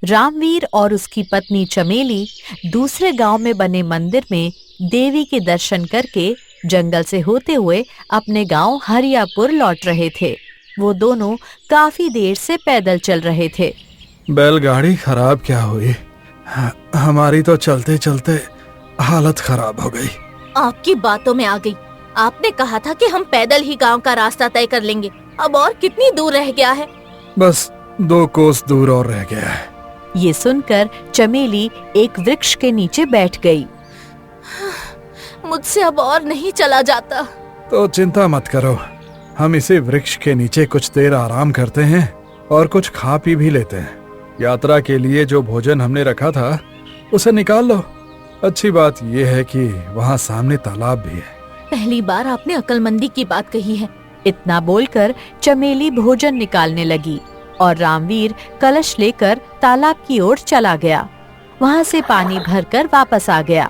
रामवीर और उसकी पत्नी चमेली दूसरे गांव में बने मंदिर में देवी के दर्शन करके जंगल से होते हुए अपने गांव हरियापुर लौट रहे थे। वो दोनों काफी देर से पैदल चल रहे थे। बैलगाड़ी खराब क्या हुई? हमारी तो चलते चलते हालत खराब हो गई। आपकी बातों में आ गई। आपने कहा था कि हम पैदल ही गांव का रास्ता तय कर लेंगे। अब और कितनी दूर रह गया है? बस 2 कोस दूर और रह गया है। ये सुनकर चमेली एक वृक्ष के नीचे बैठ गई। मुझसे अब और नहीं चला जाता। तो चिंता मत करो, हम इसी वृक्ष के नीचे कुछ देर आराम करते हैं और कुछ खा पी भी लेते हैं। यात्रा के लिए जो भोजन हमने रखा था उसे निकाल लो। अच्छी बात यह है कि वहाँ सामने तालाब भी है। पहली बार आपने अक्लमंदी की बात कही है। इतना बोलकर चमेली भोजन निकालने लगी और रामवीर कलश लेकर तालाब की ओर चला गया। वहाँ से पानी भरकर वापस आ गया।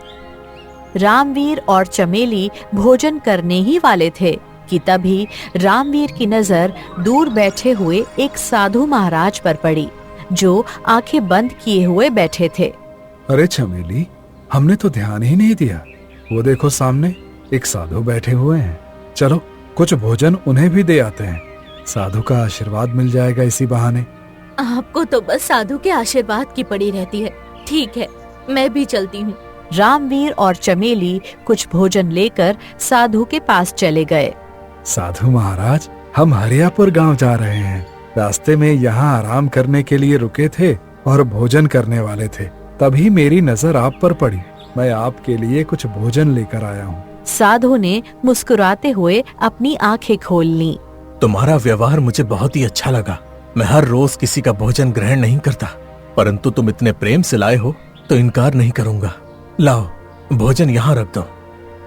रामवीर और चमेली भोजन करने ही वाले थे कि तभी रामवीर की नजर दूर बैठे हुए एक साधु महाराज पर पड़ी, जो आंखें बंद किए हुए बैठे थे। अरे चमेली, हमने तो ध्यान ही नहीं दिया। वो देखो सामने एक साधु बैठे हुए हैं। चलो कुछ भोजन उन्हें भी दे आते हैं। साधु का आशीर्वाद मिल जाएगा इसी बहाने। आपको तो बस साधु के आशीर्वाद की पड़ी रहती है। ठीक है, मैं भी चलती हूँ। रामवीर और चमेली कुछ भोजन लेकर साधु के पास चले गए। साधु महाराज, हम हरियापुर गांव जा रहे हैं। रास्ते में यहाँ आराम करने के लिए रुके थे और भोजन करने वाले थे। तभी मेरी नजर आप पर पड़ी। मैं आपके लिए कुछ भोजन लेकर आया हूँ। साधु ने मुस्कुराते हुए अपनी आंखें खोल ली। तुम्हारा व्यवहार मुझे बहुत ही अच्छा लगा। मैं हर रोज किसी का भोजन ग्रहण नहीं करता, परंतु तुम इतने प्रेम से लाए हो तो इनकार नहीं करूंगा। लाओ, भोजन यहाँ रख दो।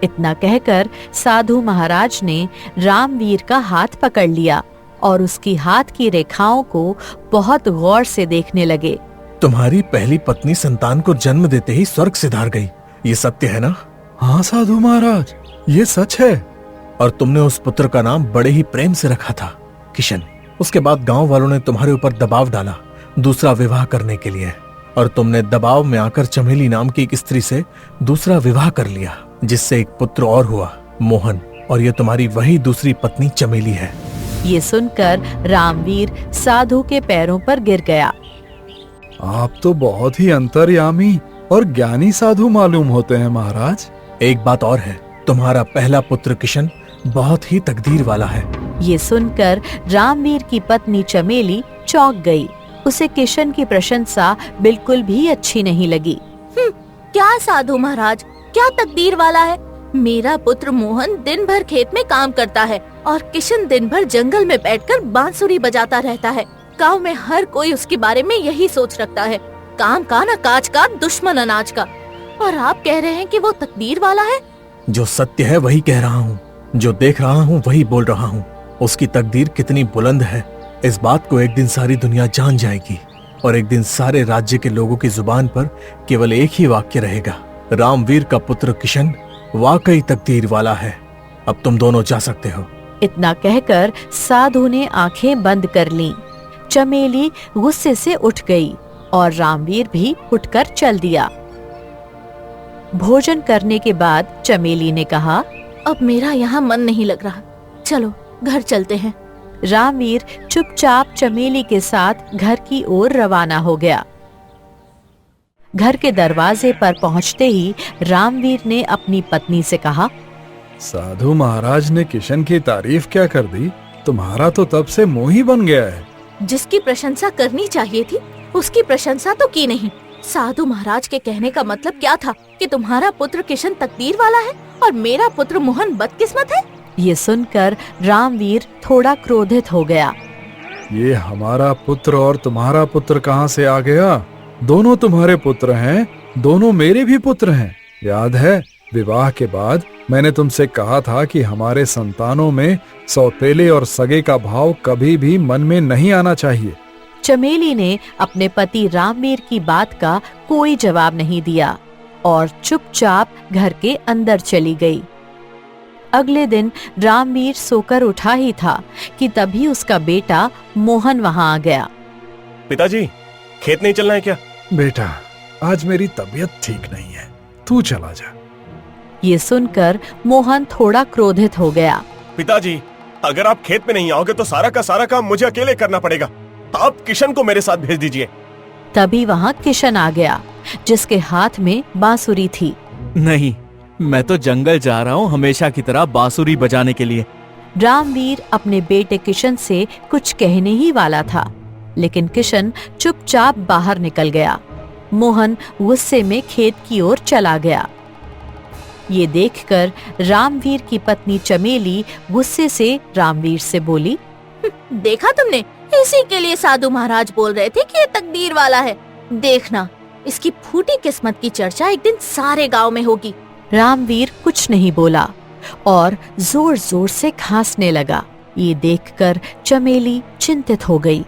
इतना कहकर साधु महाराज ने रामवीर का हाथ पकड़ लिया और उसकी हाथ की रेखाओं को बहुत गौर से देखने लगे। तुम्हारी पहली पत्नी संतान को जन्म देते ही स्वर्ग सिधार गई, ये सत्य है ना? हाँ साधु महाराज, ये सच है। और तुमने उस पुत्र का नाम बड़े ही प्रेम से रखा था, किशन। उसके बाद गांव वालों ने तुम्हारे ऊपर दबाव डाला दूसरा विवाह करने के लिए, और तुमने दबाव में आकर चमेली नाम की एक स्त्री से दूसरा विवाह कर लिया, जिससे एक पुत्र और हुआ, मोहन। और ये तुम्हारी वही दूसरी पत्नी चमेली है। ये सुनकर रामवीर साधु के पैरों पर गिर गया। आप तो बहुत ही अंतर्यामी और ज्ञानी साधु मालूम होते हैं महाराज। एक बात और है, तुम्हारा पहला पुत्र किशन बहुत ही तकदीर वाला है। ये सुनकर रामवीर की पत्नी चमेली चौंक गई। उसे किशन की प्रशंसा बिल्कुल भी अच्छी नहीं लगी। क्या साधु महाराज, क्या तकदीर वाला है? मेरा पुत्र मोहन दिन भर खेत में काम करता है और किशन दिन भर जंगल में बैठकर बांसुरी बजाता रहता है। गांव में हर कोई उसके बारे में यही सोच रखता है, काम का न काज का, दुश्मन अनाज का। और आप कह रहे हैं कि वो तकदीर वाला है? जो सत्य है वही कह रहा हूँ, जो देख रहा हूँ वही बोल रहा हूँ। उसकी तकदीर कितनी बुलंद है, इस बात को एक दिन सारी दुनिया जान जाएगी, और एक दिन सारे राज्य के लोगों की जुबान पर केवल एक ही वाक्य रहेगा, रामवीर का पुत्र किशन वाकई तकदीर वाला है। अब तुम दोनों जा सकते हो। इतना कहकर साधु ने आंखें बंद कर लीं। चमेली गुस्से से उठ गई और रामवीर भी उठकर चल दिया। भोजन करने के बाद चमेली ने कहा, अब मेरा यहाँ मन नहीं लग रहा, चलो घर चलते हैं। रामवीर चुपचाप चमेली के साथ घर की ओर रवाना हो गया। घर के दरवाजे पर पहुंचते ही रामवीर ने अपनी पत्नी से कहा, साधु महाराज ने किशन की तारीफ क्या कर दी? तुम्हारा तो तब से मोह ही बन गया है। जिसकी प्रशंसा करनी चाहिए थी उसकी प्रशंसा तो की नहीं। साधु महाराज के कहने का मतलब क्या था कि तुम्हारा पुत्र किशन तकदीर वाला है और मेरा पुत्र मोहन बदकिस्मत है? ये सुनकर रामवीर थोड़ा क्रोधित हो गया। ये हमारा पुत्र और तुम्हारा पुत्र कहाँ से आ गया? दोनों तुम्हारे पुत्र हैं, दोनों मेरे भी पुत्र हैं। याद है, विवाह के बाद मैंने तुमसे कहा था कि हमारे संतानों में सौतेले और सगे का भाव कभी भी मन में नहीं आना चाहिए। चमेली ने अपने पति रामवीर की बात का कोई जवाब नहीं दिया और चुपचाप घर के अंदर चली गई। अगले दिन रामवीर सोकर उठा ही था कि तभी उसका बेटा मोहन वहां आ गया। पिताजी, खेत नहीं चलना है क्या? बेटा, आज मेरी तबीयत ठीक नहीं है, तू चला जा। ये सुनकर मोहन थोड़ा क्रोधित हो गया। पिताजी, अगर आप खेत में नहीं आओगे तो सारा का सारा काम मुझे अकेले करना पड़ेगा। आप किशन को मेरे साथ भेज दीजिए। तभी वहाँ किशन आ गया, जिसके हाथ में बांसुरी थी। नहीं, मैं तो जंगल जा रहा हूँ हमेशा की तरह बांसुरी बजाने के लिए। रामवीर अपने बेटे किशन से कुछ कहने ही वाला था, लेकिन किशन चुपचाप बाहर निकल गया। मोहन गुस्से में खेत की ओर चला गया। ये देखकर रामवीर की पत्नी चमेली गुस्से से रामवीर से बोली, देखा तुमने, इसी के लिए साधु महाराज बोल रहे थे कि ये तकदीर वाला है। देखना, इसकी फूटी किस्मत की चर्चा एक दिन सारे गांव में होगी। रामवीर कुछ नहीं बोला और जोर जोर से खांसने लगा। ये देखकर चमेली चिंतित हो गई।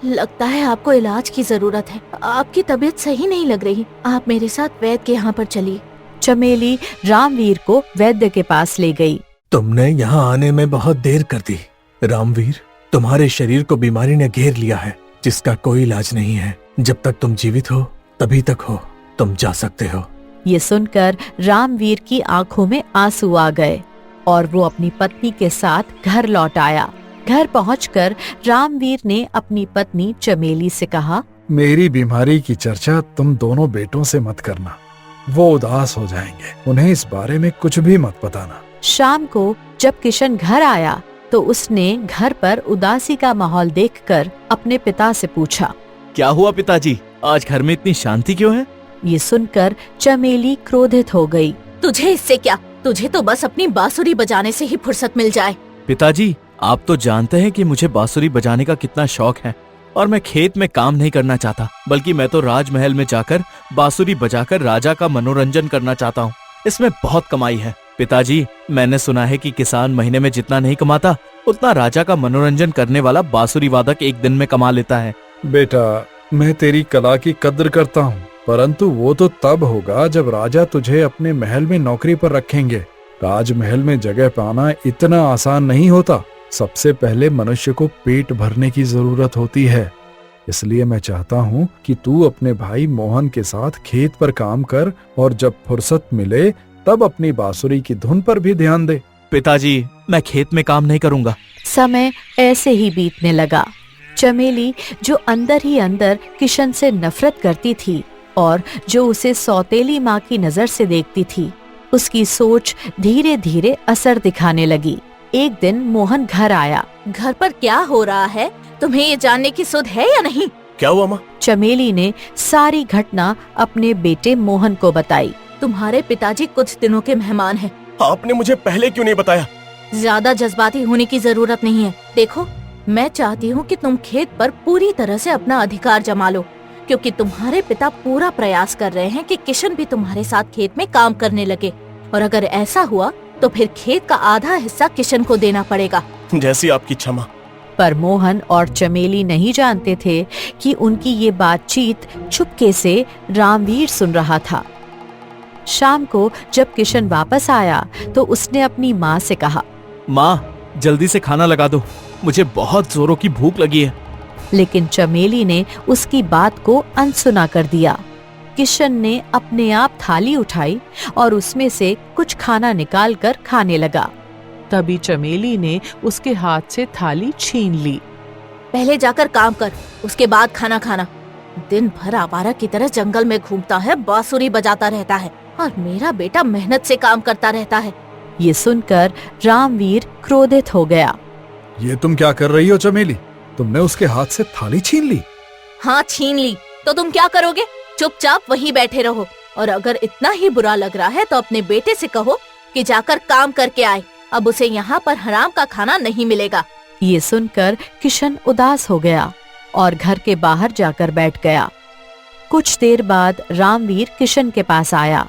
लगता है आपको इलाज की जरूरत है। आपकी तबीयत सही नहीं लग रही। आप मेरे साथ वैद्य के यहाँ पर चलिए। चमेली रामवीर को वैद्य के पास ले गई। तुमने यहाँ आने में बहुत देर कर दी। रामवीर, तुम्हारे शरीर को बीमारी ने घेर लिया है, जिसका कोई इलाज नहीं है। जब तक तुम जीवित हो तभी तक हो, तुम जा सकते हो। ये सुनकर रामवीर की आंखों में आंसू आ गए और वो अपनी पत्नी के साथ घर लौट आया। घर पहुंचकर रामवीर ने अपनी पत्नी चमेली से कहा, मेरी बीमारी की चर्चा तुम दोनों बेटों से मत करना, वो उदास हो जाएंगे। उन्हें इस बारे में कुछ भी मत बताना। शाम को जब किशन घर आया तो उसने घर पर उदासी का माहौल देखकर अपने पिता से पूछा, क्या हुआ पिताजी, आज घर में इतनी शांति क्यों है? ये सुनकर चमेली क्रोधित हो गई। तुझे इससे क्या? तुझे तो बस अपनी बांसुरी बजाने से ही फुर्सत मिल जाए। पिताजी, आप तो जानते हैं कि मुझे बांसुरी बजाने का कितना शौक है और मैं खेत में काम नहीं करना चाहता, बल्कि मैं तो राजमहल में जाकर बांसुरी बजाकर राजा का मनोरंजन करना चाहता हूँ। इसमें बहुत कमाई है। पिताजी, मैंने सुना है कि किसान महीने में जितना नहीं कमाता, उतना राजा का मनोरंजन करने वाला बांसुरी वादक एक दिन में कमा लेता है। बेटा, मैं तेरी कला की कद्र करता हूँ, परंतु वो तो तब होगा जब राजा तुझे अपने महल में नौकरी पर रखेंगे। राजमहल में जगह पाना इतना आसान नहीं होता। सबसे पहले मनुष्य को पेट भरने की जरूरत होती है। इसलिए मैं चाहता हूँ कि तू अपने भाई मोहन के साथ खेत पर काम कर और जब फुर्सत मिले तब अपनी बांसुरी की धुन पर भी ध्यान दे। पिताजी, मैं खेत में काम नहीं करूँगा। समय ऐसे ही बीतने लगा। चमेली, जो अंदर ही अंदर किशन से नफरत करती थी और जो उसे सौतेली माँ की नजर से देखती थी, उसकी सोच धीरे धीरे असर दिखाने लगी। एक दिन मोहन घर आया। घर पर क्या हो रहा है, तुम्हें ये जानने की सुध है या नहीं? क्या हुआ माँ? चमेली ने सारी घटना अपने बेटे मोहन को बताई। तुम्हारे पिताजी कुछ दिनों के मेहमान हैं। आपने मुझे पहले क्यों नहीं बताया? ज्यादा जज्बाती होने की जरूरत नहीं है। देखो, मैं चाहती हूँ कि तुम खेत पर पूरी तरह से अपना अधिकार जमा लो, क्योंकि तुम्हारे पिता पूरा प्रयास कर रहे हैं कि किशन भी तुम्हारे साथ खेत में काम करने लगे, और अगर ऐसा हुआ तो फिर खेत का आधा हिस्सा किशन को देना पड़ेगा। जैसी आपकी क्षमा। पर मोहन और चमेली नहीं जानते थे कि उनकी ये बातचीत चुपके से रामवीर सुन रहा था। शाम को जब किशन वापस आया तो उसने अपनी माँ से कहा, माँ, जल्दी से खाना लगा दो, मुझे बहुत जोरों की भूख लगी है। लेकिन चमेली ने उसकी बात को अनसुना कर दिया। किशन ने अपने आप थाली उठाई और उसमें से कुछ खाना निकालकर खाने लगा। तभी चमेली ने उसके हाथ से थाली छीन ली। पहले जाकर काम कर, उसके बाद खाना खाना। दिन भर आवारा की तरह जंगल में घूमता है, बांसुरी बजाता रहता है, और मेरा बेटा मेहनत से काम करता रहता है। ये सुनकर रामवीर क्रोधित हो गया। ये तुम क्या कर रही हो चमेली? तुमने उसके हाथ से थाली छीन ली? हाँ, छीन ली तो तुम क्या करोगे? चुपचाप वहीं बैठे रहो, और अगर इतना ही बुरा लग रहा है तो अपने बेटे से कहो कि जाकर काम करके आए। अब उसे यहाँ पर हराम का खाना नहीं मिलेगा। ये सुनकर किशन उदास हो गया और घर के बाहर जाकर बैठ गया। कुछ देर बाद रामवीर किशन के पास आया।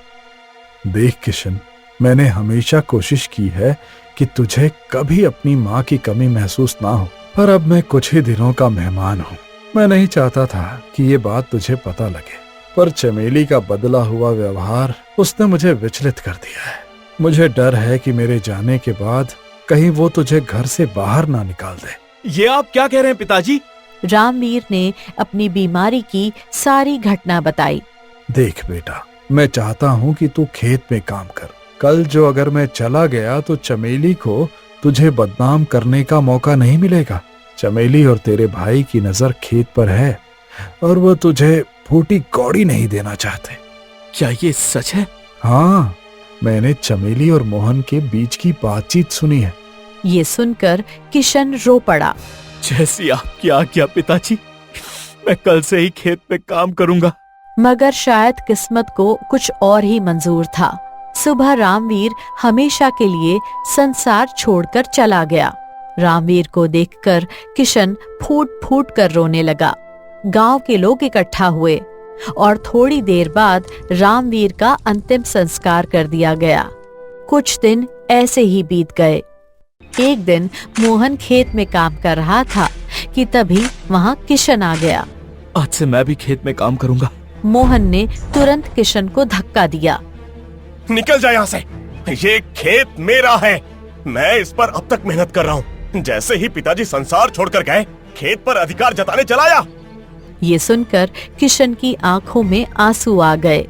देख किशन, मैंने हमेशा कोशिश की है कि तुझे कभी अपनी माँ की कमी महसूस ना हो, पर अब मैं कुछ ही दिनों का मेहमान हूँ। मैं नहीं चाहता था कि ये बात तुझे पता लगे, पर चमेली का बदला हुआ व्यवहार उसने मुझे विचलित कर दिया है। मुझे डर है कि मेरे जाने के बाद कहीं वो तुझे घर से बाहर ना निकाल दे। ये आप क्या कह रहे हैं पिताजी? रामवीर ने अपनी बीमारी की सारी घटना बताई। देख बेटा, मैं चाहता हूँ कि तू खेत में काम कर। कल जो अगर मैं चला गया तो चमेली को तुझे बदनाम करने का मौका नहीं मिलेगा। चमेली और तेरे भाई की नजर खेत पर है और वो तुझे फूटी कौड़ी नहीं देना चाहते। क्या ये सच है? हाँ, मैंने चमेली और मोहन के बीच की बातचीत सुनी है। ये सुनकर किशन रो पड़ा। जैसी आपकी आज्ञा पिताजी, मैं कल से ही खेत में काम करूंगा। मगर शायद किस्मत को कुछ और ही मंजूर था। सुबह रामवीर हमेशा के लिए संसार छोड़कर चला गया। रामवीर को देखकर किशन फूट फूट कर रोने लगा। गांव के लोग इकट्ठा हुए और थोड़ी देर बाद रामवीर का अंतिम संस्कार कर दिया गया। कुछ दिन ऐसे ही बीत गए। एक दिन मोहन खेत में काम कर रहा था कि तभी वहां किशन आ गया। आज से मैं भी खेत में काम करूंगा। मोहन ने तुरंत किशन को धक्का दिया। निकल जा यहाँ से, ये खेत मेरा है। मैं इस पर अब तक मेहनत कर रहा हूँ। जैसे ही पिताजी संसार छोड़कर गए, खेत पर अधिकार जताने चला आया। ये सुनकर किशन की आंखों में आंसू आ गए।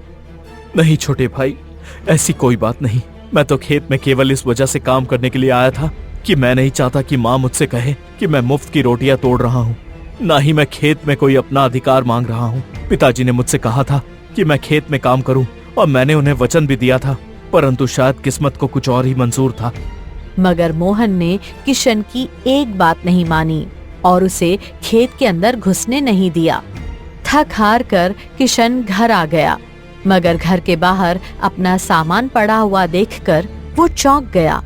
नहीं छोटे भाई, ऐसी कोई बात नहीं। मैं तो खेत में केवल इस वजह से काम करने के लिए आया था कि मैं नहीं चाहता कि माँ मुझसे कहे कि मैं मुफ्त की रोटियां तोड़ रहा हूँ। ना ही मैं खेत में कोई अपना अधिकार मांग रहा हूँ। पिताजी ने मुझसे कहा था कि मैं खेत में काम करूँ और मैंने उन्हें वचन भी दिया था, परंतु शायद किस्मत को कुछ और ही मंजूर था। मगर मोहन ने किशन की एक बात नहीं मानी और उसे खेत के अंदर घुसने नहीं दिया। थक हार कर किशन घर आ गया, मगर घर के बाहर अपना सामान पड़ा हुआ देखकर वो चौंक गया।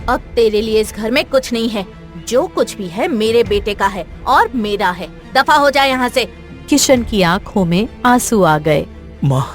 अब तेरे लिए इस घर में कुछ नहीं है। जो कुछ भी है मेरे बेटे का है और मेरा है। दफा हो जाए यहाँ से। किशन की आंखों में आंसू आ गए। माँ,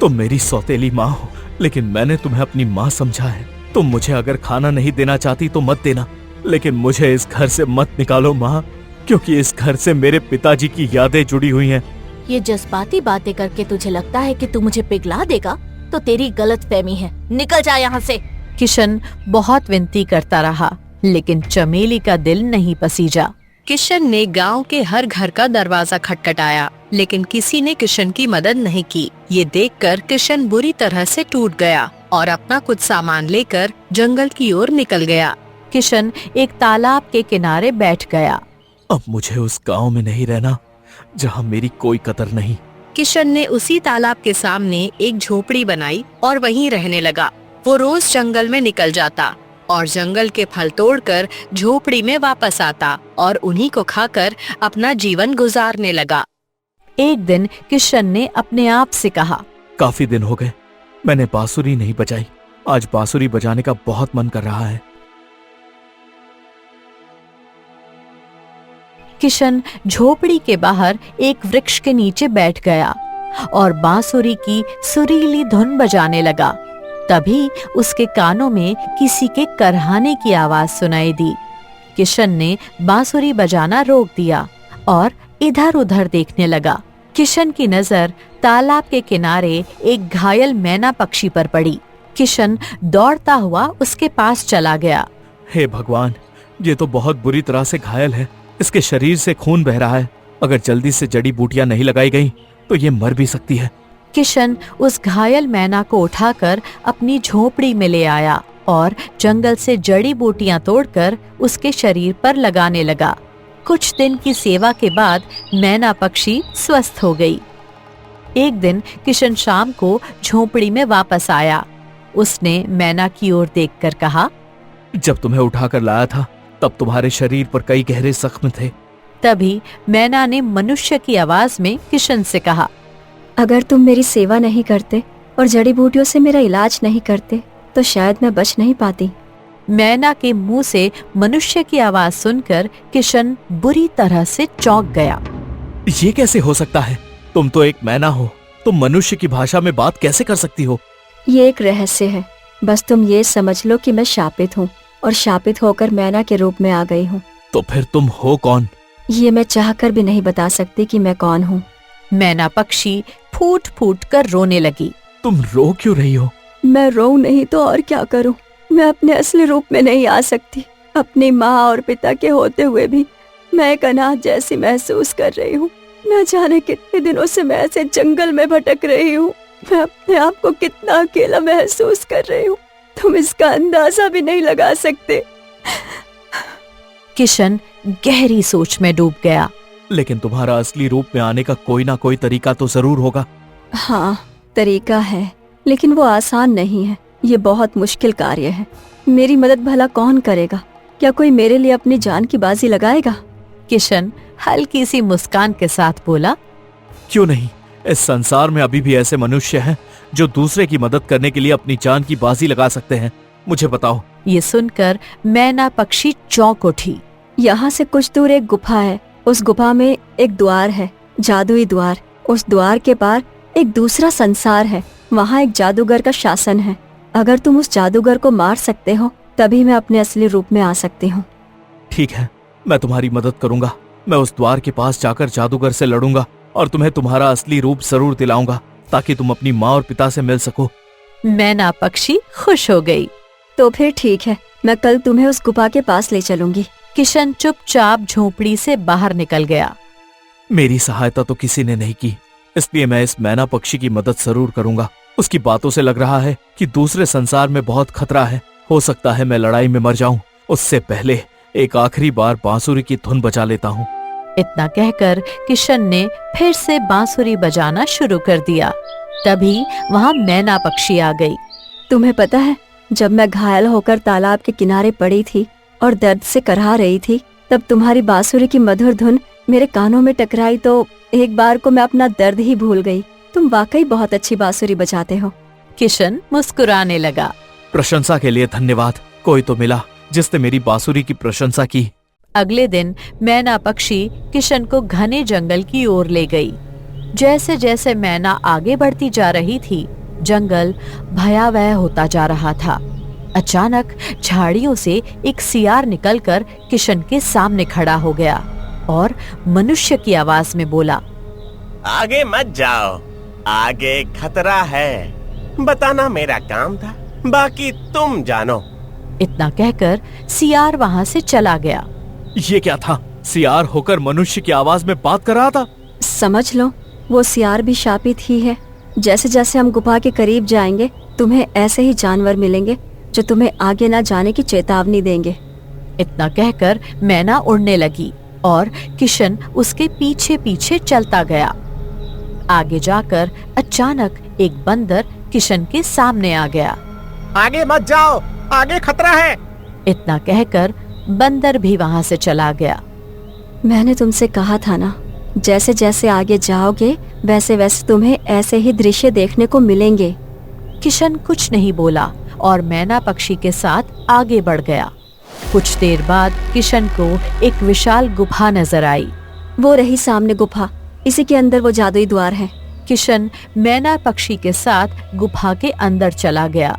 तुम मेरी सौतेली माँ हो, लेकिन मैंने तुम्हें अपनी माँ समझा है। तुम मुझे अगर खाना नहीं देना चाहती तो मत देना, लेकिन मुझे इस घर से मत निकालो माँ, क्योंकि इस घर से मेरे पिताजी की यादें जुड़ी हुई हैं। ये जज्बाती बातें करके तुझे लगता है कि तू मुझे पिघला देगा, तो तेरी गलतफहमी है। निकल जा यहाँ से। किशन बहुत विनती करता रहा, लेकिन चमेली का दिल नहीं पसीजा। किशन ने गांव के हर घर का दरवाजा खटखटाया, लेकिन किसी ने किशन की मदद नहीं की। ये देखकर किशन बुरी तरह से टूट गया और अपना कुछ सामान लेकर जंगल की ओर निकल गया। किशन एक तालाब के किनारे बैठ गया। अब मुझे उस गांव में नहीं रहना जहां मेरी कोई कदर नहीं। किशन ने उसी तालाब के सामने एक झोपड़ी बनाई और वहीं रहने लगा। वो रोज जंगल में निकल जाता और जंगल के फल तोड़कर झोपड़ी में वापस आता और उन्हीं को खाकर अपना जीवन गुजारने लगा। एक दिन किशन ने अपने आप से कहा, काफी दिन हो गए मैंने बांसुरी नहीं बजाई। आज बांसुरी बजाने का बहुत मन कर रहा है। किशन झोपड़ी के बाहर एक वृक्ष के नीचे बैठ गया और बांसुरी की सुरीली धुन बजाने लगा। तभी उसके कानों में किसी के करहाने की आवाज सुनाई दी। किशन ने बांसुरी बजाना रोक दिया और इधर उधर देखने लगा। किशन की नजर तालाब के किनारे एक घायल मैना पक्षी पर पड़ी। किशन दौड़ता हुआ उसके पास चला गया। हे भगवान, ये तो बहुत बुरी तरह से घायल है। इसके शरीर से खून बह रहा है। अगर जल्दी से जड़ी बूटियां नहीं लगाई गई तो ये मर भी सकती है। किशन उस घायल मैना को उठाकर अपनी झोपड़ी में ले आया और जंगल से जड़ी बूटियां तोड़कर उसके शरीर पर लगाने लगा। कुछ दिन की सेवा के बाद मैना पक्षी स्वस्थ हो गई। एक दिन किशन शाम को झोपड़ी में वापस आया। उसने मैना की ओर देखकर कहा, जब तुम्हें उठाकर लाया था तब तुम्हारे शरीर पर कई गहरे जख्म थे। तभी मैना ने मनुष्य की आवाज में किशन से कहा, अगर तुम मेरी सेवा नहीं करते और जड़ी बूटियों से मेरा इलाज नहीं करते तो शायद मैं बच नहीं पाती। मैना के मुंह से मनुष्य की आवाज सुनकर किशन बुरी तरह से चौंक गया। ये कैसे हो सकता है? तुम तो एक मैना हो, तुम मनुष्य की भाषा में बात कैसे कर सकती हो? ये एक रहस्य है। बस तुम ये समझ लो कि मैं शापित हूँ और शापित होकर मैना के रूप में आ गई हूँ। तो फिर तुम हो कौन? ये मैं चाहकर भी नहीं बता सकती कि मैं कौन हूँ। मैना पक्षी फूट फूट कर रोने लगी। तुम रो क्यों रही हो? मैं रो नहीं तो और क्या करूँ। मैं अपने असली रूप में नहीं आ सकती। अपनी माँ और पिता के होते हुए भी मैं एक अनाथ जैसी महसूस कर रही हूँ। न जाने कितने दिनों से मैं ऐसे जंगल में भटक रही हूँ। मैं अपने आप को कितना अकेला महसूस कर रही हूँ, तुम इसका अंदाजा भी नहीं लगा सकते। किशन गहरी सोच में डूब गया। लेकिन तुम्हारा असली रूप में आने का कोई ना कोई तरीका तो जरूर होगा। हाँ, तरीका है, लेकिन वो आसान नहीं है। ये बहुत मुश्किल कार्य है। मेरी मदद भला कौन करेगा? क्या कोई मेरे लिए अपनी जान की बाजी लगाएगा? किशन हल्की सी मुस्कान के साथ बोला, क्यों नहीं, इस संसार में अभी भी ऐसे मनुष्य हैं जो दूसरे की मदद करने के लिए अपनी जान की बाजी लगा सकते हैं। मुझे बताओ। ये सुनकर मैना पक्षी चौंक उठी। यहाँ से कुछ दूर एक गुफा है। उस गुफा में एक द्वार है, जादुई द्वार। उस द्वार के पार एक दूसरा संसार है। वहाँ एक जादूगर का शासन है। अगर तुम उस जादूगर को मार सकते हो तभी मैं अपने असली रूप में आ सकती हूँ। ठीक है, मैं तुम्हारी मदद करूंगा। मैं उस द्वार के पास जाकर जादूगर से लड़ूंगा और तुम्हें तुम्हारा असली रूप जरूर दिलाऊंगा ताकि तुम अपनी माँ और पिता से मिल सको। मैना पक्षी खुश हो गई। तो फिर ठीक है, मैं कल तुम्हें उस गुफा के पास ले चलूंगी। किशन चुपचाप झोपड़ी से बाहर निकल गया। मेरी सहायता तो किसी ने नहीं की, इसलिए मैं इस मैना पक्षी की मदद जरूर करूंगा। उसकी बातों से लग रहा है कि दूसरे संसार में बहुत खतरा है। हो सकता है मैं लड़ाई में मर जाऊं। उससे पहले एक आखिरी बार बांसुरी की धुन बजा लेता हूँ। इतना कहकर किशन ने फिर से बांसुरी बजाना शुरू कर दिया। तभी वहाँ मैना पक्षी आ गई। तुम्हें पता है, जब मैं घायल होकर तालाब के किनारे पड़ी थी और दर्द से करहा रही थी, तब तुम्हारी बांसुरी की मधुर धुन मेरे कानों में टकराई तो एक बार को मैं अपना दर्द ही भूल गई। तुम वाकई बहुत अच्छी बांसुरी बजाते हो। किशन मुस्कुराने लगा। प्रशंसा के लिए धन्यवाद। कोई तो मिला जिसने मेरी बांसुरी की प्रशंसा की। अगले दिन मैना पक्षी किशन को घने जंगल की ओर ले गई। जैसे जैसे मैना आगे बढ़ती जा रही थी, जंगल भयावह होता जा रहा था। अचानक झाड़ियों से एक सियार निकलकर किशन के सामने खड़ा हो गया और मनुष्य की आवाज में बोला, आगे मत जाओ, आगे खतरा है। बताना मेरा काम था, बाकी तुम जानो। इतना कहकर सियार वहाँ से चला गया। ये क्या था? सियार होकर मनुष्य की आवाज में बात कर रहा था। समझ लो, वो सियार भी शापित ही है। जैसे जैसे हम गुफा के करीब जाएंगे, तुम्हें ऐसे ही जानवर मिलेंगे जो तुम्हें आगे न जाने की चेतावनी देंगे। इतना कहकर मैना उड़ने लगी और किशन उसके पीछे पीछे चलता गया। आगे जाकर अचानक एक बंदर किशन के सामने आ गया। आगे मत जाओ, आगे खतरा है। इतना कहकर बंदर भी वहाँ से चला गया। मैंने तुमसे कहा था ना, जैसे जैसे आगे जाओगे वैसे वैसे तुम्हें ऐसे ही दृश्य देखने को मिलेंगे। किशन कुछ नहीं बोला और मैना पक्षी के साथ आगे बढ़ गया। कुछ देर बाद किशन को एक विशाल गुफा नजर आई। वो रही सामने गुफा, इसी के अंदर वो जादुई द्वार है। किशन मैना पक्षी के साथ गुफा के अंदर चला गया।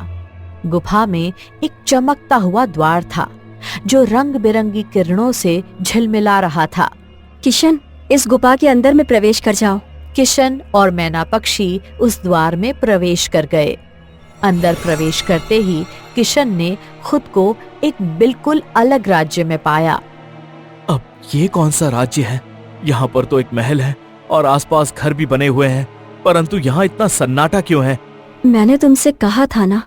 गुफा में एक चमकता हुआ द्वार था जो रंग बिरंगी किरणों से झिलमिला रहा था। किशन, इस गुफा के अंदर में प्रवेश कर जाओ। किशन और मैना पक्षी उस द्वार में प्रवेश कर गए। अंदर प्रवेश करते ही किशन ने खुद को एक बिल्कुल अलग राज्य में पाया। अब ये कौन सा राज्य है? यहाँ पर तो एक महल है और आसपास घर भी बने हुए हैं, परंतु यहाँ इतना सन्नाटा क्यों है? मैंने तुमसे कहा था ना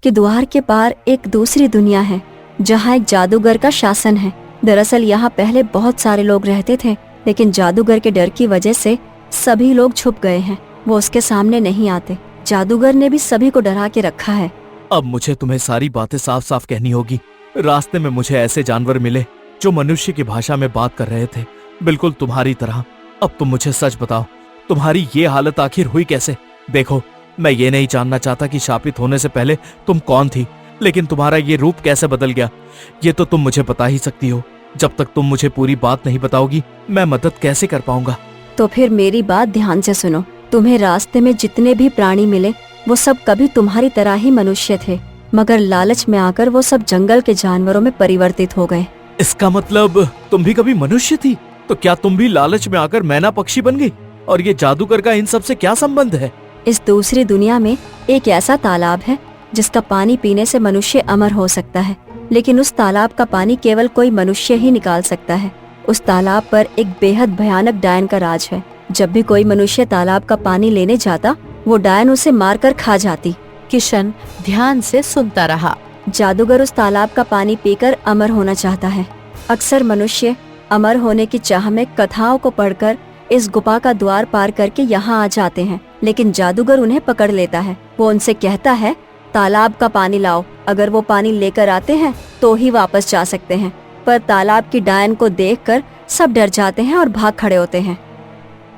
कि द्वार के पार एक दूसरी दुनिया है जहाँ एक जादूगर का शासन है। दरअसल यहाँ पहले बहुत सारे लोग रहते थे, लेकिन जादूगर के डर की वजह से सभी लोग छुप गए हैं। वो उसके सामने नहीं आते। जादूगर ने भी सभी को डरा के रखा है। अब मुझे तुम्हें सारी बातें साफ साफ कहनी होगी। रास्ते में मुझे ऐसे जानवर मिले जो मनुष्य की भाषा में बात कर रहे थे, बिल्कुल तुम्हारी तरह। अब तुम मुझे सच बताओ, तुम्हारी ये हालत आखिर हुई कैसे? देखो, मैं ये नहीं जानना चाहता कि शापित होने से पहले तुम कौन थी, लेकिन तुम्हारा ये रूप कैसे बदल गया, ये तो तुम मुझे बता ही सकती हो। जब तक तुम मुझे पूरी बात नहीं बताओगी, मैं मदद कैसे कर पाऊंगा? तो फिर मेरी बात ध्यान से सुनो। तुम्हें रास्ते में जितने भी प्राणी मिले वो सब कभी तुम्हारी तरह ही मनुष्य थे, मगर लालच में आकर वो सब जंगल के जानवरों में परिवर्तित हो गए। इसका मतलब तुम भी कभी मनुष्य थी? तो क्या तुम भी लालच में आकर मैना पक्षी बन गई? और ये जादूगर का इन सब से क्या संबंध है? इस दूसरी दुनिया में एक ऐसा तालाब है जिसका पानी पीने से मनुष्य अमर हो सकता है, लेकिन उस तालाब का पानी केवल कोई मनुष्य ही निकाल सकता है। उस तालाब पर एक बेहद भयानक डायन का राज है। जब भी कोई मनुष्य तालाब का पानी लेने जाता, वो डायन उसे मारकर खा जाती। किशन ध्यान से सुनता रहा। जादूगर उस तालाब का पानी पीकर अमर होना चाहता है। अक्सर मनुष्य अमर होने की चाह में कथाओं को पढ़कर इस गुफा का द्वार पार करके यहाँ आ जाते हैं, लेकिन जादूगर उन्हें पकड़ लेता है। वो उनसे कहता है, तालाब का पानी लाओ। अगर वो पानी लेकर आते हैं तो ही वापस जा सकते हैं। पर तालाब की डायन को देखकर सब डर जाते हैं और भाग खड़े होते हैं।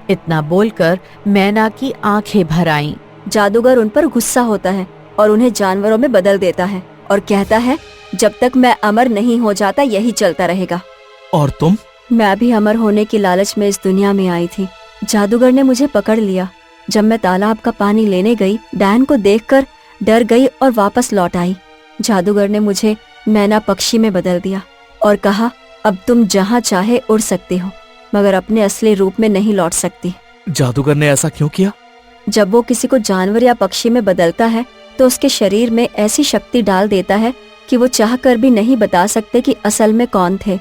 इतना बोलकर मैना की आंखें भर आईं। जादूगर उन पर गुस्सा होता है और उन्हें जानवरों में बदल देता है और कहता है, जब तक मैं अमर नहीं हो जाता यही चलता रहेगा। और तुम? मैं भी अमर होने की लालच में इस दुनिया में आई थी। जादूगर ने मुझे पकड़ लिया। जब मैं तालाब का पानी लेने गई, डायन को देखकर डर गई और वापस लौट आई। जादूगर ने मुझे मैना पक्षी में बदल दिया और कहा, अब तुम जहाँ चाहे उड़ सकती हो, मगर अपने असली रूप में नहीं लौट सकती। जादूगर ने ऐसा क्यों किया? जब वो किसी को जानवर या पक्षी में बदलता है तो उसके शरीर में ऐसी शक्ति डाल देता है कि वो चाहकर भी नहीं बता सकते कि असल में कौन थे।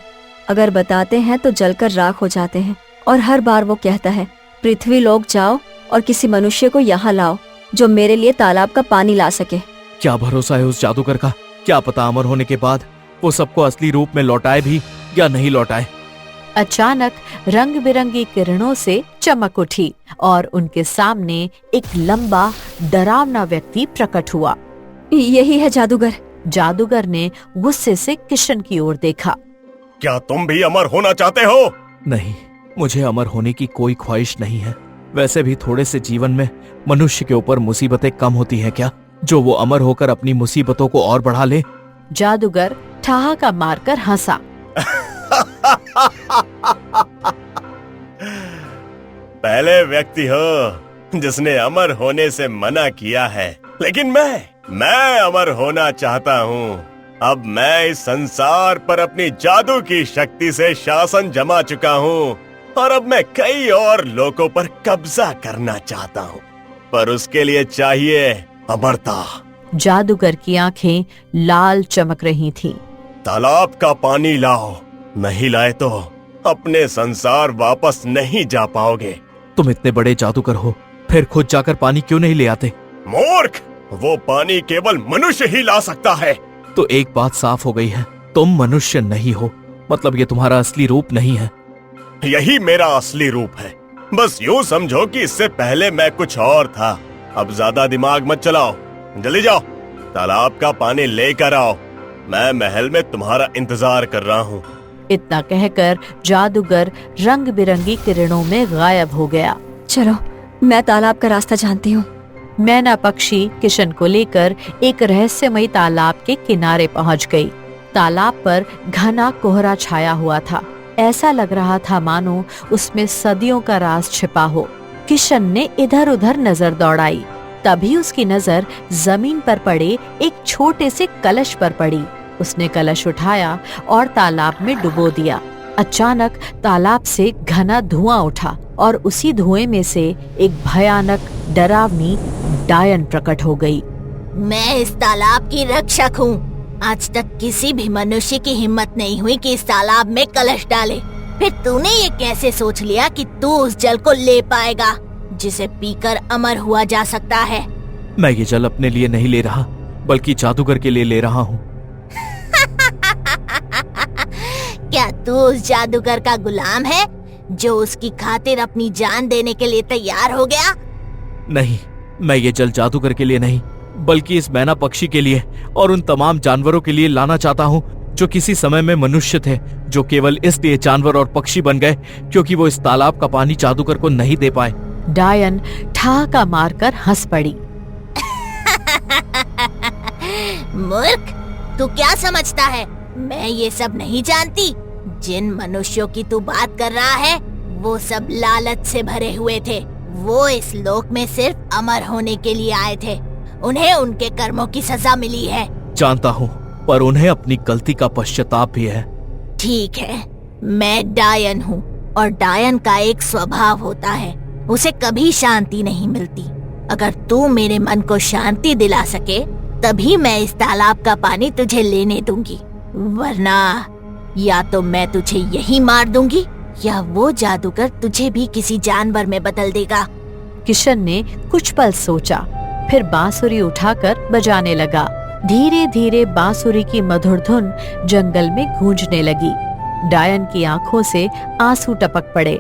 अगर बताते हैं तो जलकर राख हो जाते हैं। और हर बार वो कहता है, पृथ्वी लोक जाओ और किसी मनुष्य को यहाँ लाओ जो मेरे लिए तालाब का पानी ला सके। क्या भरोसा है उस जादूगर का? क्या पता अमर होने के बाद वो सबको असली रूप में लौटाए भी या नहीं लौटाए। अचानक रंग बिरंगी किरणों से चमक उठी और उनके सामने एक लंबा डरावना व्यक्ति प्रकट हुआ। यही है जादूगर। जादूगर ने गुस्से से किशन की ओर देखा। क्या तुम भी अमर होना चाहते हो? नहीं, मुझे अमर होने की कोई ख्वाहिश नहीं है। वैसे भी थोड़े से जीवन में मनुष्य के ऊपर मुसीबतें कम होती हैं क्या, जो वो अमर होकर अपनी मुसीबतों को और बढ़ा ले। जादूगर ठहाका मारकर हंसा। पहले व्यक्ति हो जिसने अमर होने से मना किया है, लेकिन मैं अमर होना चाहता हूँ। अब मैं इस संसार पर अपनी जादू की शक्ति से शासन जमा चुका हूँ और अब मैं कई और लोगों पर कब्जा करना चाहता हूँ, पर उसके लिए चाहिए अमरता। जादूगर की आंखें लाल चमक रही थीं। तालाब का पानी लाओ, नहीं लाए तो अपने संसार वापस नहीं जा पाओगे। तुम इतने बड़े जादूगर हो, फिर खुद जाकर पानी क्यों नहीं ले आते? मूर्ख, वो पानी केवल मनुष्य ही ला सकता है। तो एक बात साफ हो गई है, तुम मनुष्य नहीं हो, मतलब ये तुम्हारा असली रूप नहीं है। यही मेरा असली रूप है। बस यूं समझो कि इससे पहले मैं कुछ और था। अब ज्यादा दिमाग मत चलाओ, जल्दी जाओ, तालाब का पानी लेकर आओ। मैं महल में तुम्हारा इंतजार कर रहा हूँ। इतना कहकर जादूगर रंग बिरंगी किरणों में गायब हो गया। चलो, मैं तालाब का रास्ता जानती हूँ। मैना पक्षी किशन को लेकर एक रहस्यमयी तालाब के किनारे पहुँच गई। तालाब पर घना कोहरा छाया हुआ था। ऐसा लग रहा था मानो उसमें सदियों का राज छिपा हो। किशन ने इधर उधर नजर दौड़ाई, तभी उसकी नजर जमीन पर पड़े एक छोटे से कलश पर पड़ी। उसने कलश उठाया और तालाब में डुबो दिया। अचानक तालाब से घना धुआं उठा और उसी धुएं में से एक भयानक डरावनी डायन प्रकट हो गई। मैं इस तालाब की रक्षक हूँ। आज तक किसी भी मनुष्य की हिम्मत नहीं हुई कि इस तालाब में कलश डाले। फिर तूने ये कैसे सोच लिया कि तू उस जल को ले पाएगा जिसे पीकर अमर हुआ जा सकता है? मैं ये जल अपने लिए नहीं ले रहा, बल्कि जादूगर के लिए ले रहा हूँ। क्या तू उस जादूगर का गुलाम है जो उसकी खातिर अपनी जान देने के लिए तैयार हो गया? नहीं, मैं ये जल जादूगर के लिए नहीं, बल्कि इस मैना पक्षी के लिए और उन तमाम जानवरों के लिए लाना चाहता हूँ जो किसी समय में मनुष्य थे, जो केवल इसलिए जानवर और पक्षी बन गए क्योंकि वो इस तालाब का पानी जादूगर को नहीं दे पाए। डायन ठहाका मारकर हंस पड़ी। मूर्ख, तू क्या समझता है मैं ये सब नहीं जानती? जिन मनुष्यों की तू बात कर रहा है वो सब लालच से भरे हुए थे। वो इस लोक में सिर्फ अमर होने के लिए आए थे। उन्हें उनके कर्मों की सजा मिली है। जानता हूँ, पर उन्हें अपनी गलती का पश्चाताप भी है। ठीक है, मैं डायन हूँ और डायन का एक स्वभाव होता है, उसे कभी शांति नहीं मिलती। अगर तू मेरे मन को शांति दिला सके तभी मैं इस तालाब का पानी तुझे लेने दूंगी, वरना या तो मैं तुझे यहीं मार दूंगी या वो जादूगर तुझे भी किसी जानवर में बदल देगा। किशन ने कुछ पल सोचा, फिर बांसुरी उठाकर बजाने लगा। धीरे धीरे बांसुरी की मधुर धुन जंगल में गूंजने लगी। डायन की आंखों से आंसू टपक पड़े।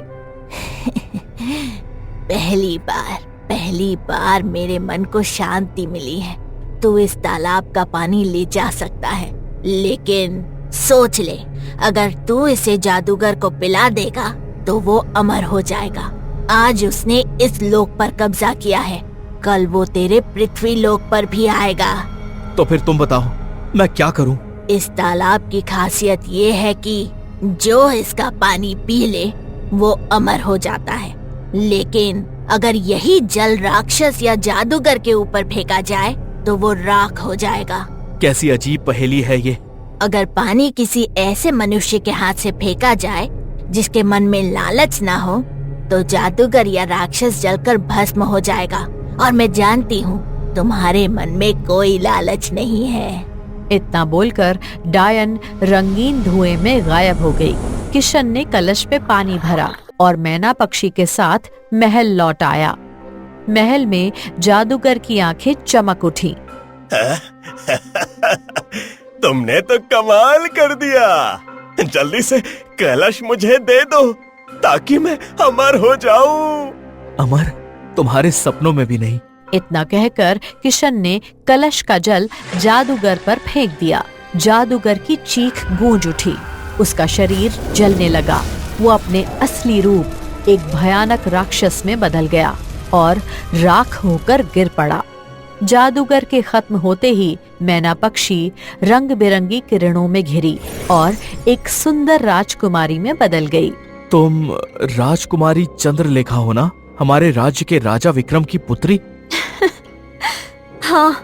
पहली बार मेरे मन को शांति मिली है। तू इस तालाब का पानी ले जा सकता है, लेकिन सोच ले, अगर तू इसे जादूगर को पिला देगा तो वो अमर हो जाएगा। आज उसने इस लोक पर कब्जा किया है, कल वो तेरे पृथ्वी लोक पर भी आएगा। तो फिर तुम बताओ, मैं क्या करूं? इस तालाब की खासियत ये है कि जो इसका पानी पी ले वो अमर हो जाता है, लेकिन अगर यही जल राक्षस या जादूगर के ऊपर फेंका जाए तो वो राख हो जाएगा। कैसी अजीब पहेली है ये। अगर पानी किसी ऐसे मनुष्य के हाथ से फेंका जाए जिसके मन में लालच ना हो तो जादूगर या राक्षस जलकर भस्म हो जाएगा। और मैं जानती हूँ तुम्हारे मन में कोई लालच नहीं है। इतना बोलकर डायन रंगीन धुएं में गायब हो गई। किशन ने कलश में पानी भरा और मैना पक्षी के साथ महल लौट आया। महल में जादूगर की आंखें चमक उठी। तुमने तो कमाल कर दिया। जल्दी से कलश मुझे दे दो ताकि मैं अमर हो जाऊं। अमर? तुम्हारे सपनों में भी नहीं। इतना कहकर किशन ने कलश का जल जादूगर पर फेंक दिया। जादूगर की चीख गूंज उठी। उसका शरीर जलने लगा। वो अपने असली रूप एक भयानक राक्षस में बदल गया और राख होकर गिर पड़ा। जादूगर के खत्म होते ही मैना पक्षी रंग बिरंगी किरणों में घिरी और एक सुंदर राजकुमारी में बदल गई। तुम राजकुमारी चंद्रलेखा हो ना, हमारे राज्य के राजा विक्रम की पुत्री? हाँ,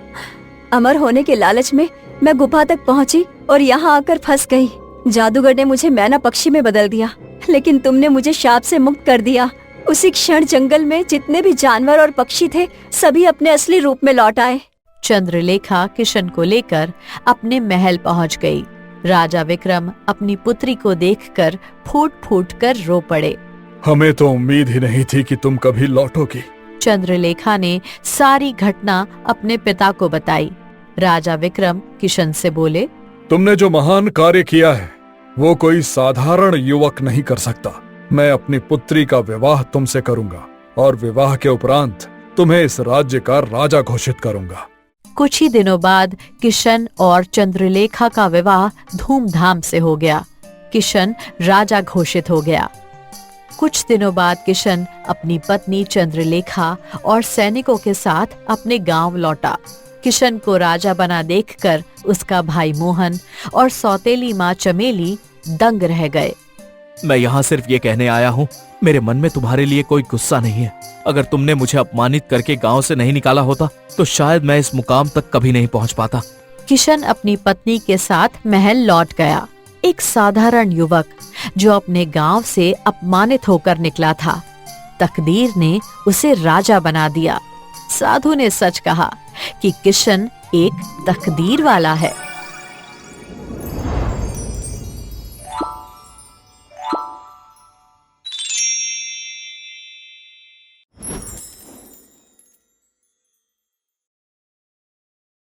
अमर होने के लालच में मैं गुफा तक पहुंची और यहाँ आकर फंस गई। जादूगर ने मुझे मैना पक्षी में बदल दिया, लेकिन तुमने मुझे शाप से मुक्त कर दिया। उसी क्षण जंगल में जितने भी जानवर और पक्षी थे सभी अपने असली रूप में लौट आए। चंद्रलेखा किशन को लेकर अपने महल पहुंच गई। राजा विक्रम अपनी पुत्री को देखकर फूट फूट कर रो पड़े। हमें तो उम्मीद ही नहीं थी कि तुम कभी लौटोगी। चंद्रलेखा ने सारी घटना अपने पिता को बताई। राजा विक्रम किशन से बोले, तुमने जो महान कार्य किया है वो कोई साधारण युवक नहीं कर सकता। मैं अपनी पुत्री का विवाह तुमसे करूंगा और विवाह के उपरांत तुम्हें इस राज्य का राजा घोषित करूंगा। कुछ ही दिनों बाद किशन और चंद्रलेखा का विवाह धूमधाम से हो गया। किशन राजा घोषित हो गया। कुछ दिनों बाद किशन अपनी पत्नी चंद्रलेखा और सैनिकों के साथ अपने गांव लौटा। किशन को राजा बना देखकर उसका भाई मोहन और सौतेली माँ चमेली दंग रह गए। मैं यहाँ सिर्फ ये कहने आया हूँ, मेरे मन में तुम्हारे लिए कोई गुस्सा नहीं है। अगर तुमने मुझे अपमानित करके गांव से नहीं निकाला होता तो शायद मैं इस मुकाम तक कभी नहीं पहुँच पाता। किशन अपनी पत्नी के साथ महल लौट गया। एक साधारण युवक जो अपने गांव से अपमानित होकर निकला था, तकदीर ने उसे राजा बना दिया। साधु ने सच कहा कि किशन एक तकदीर वाला है।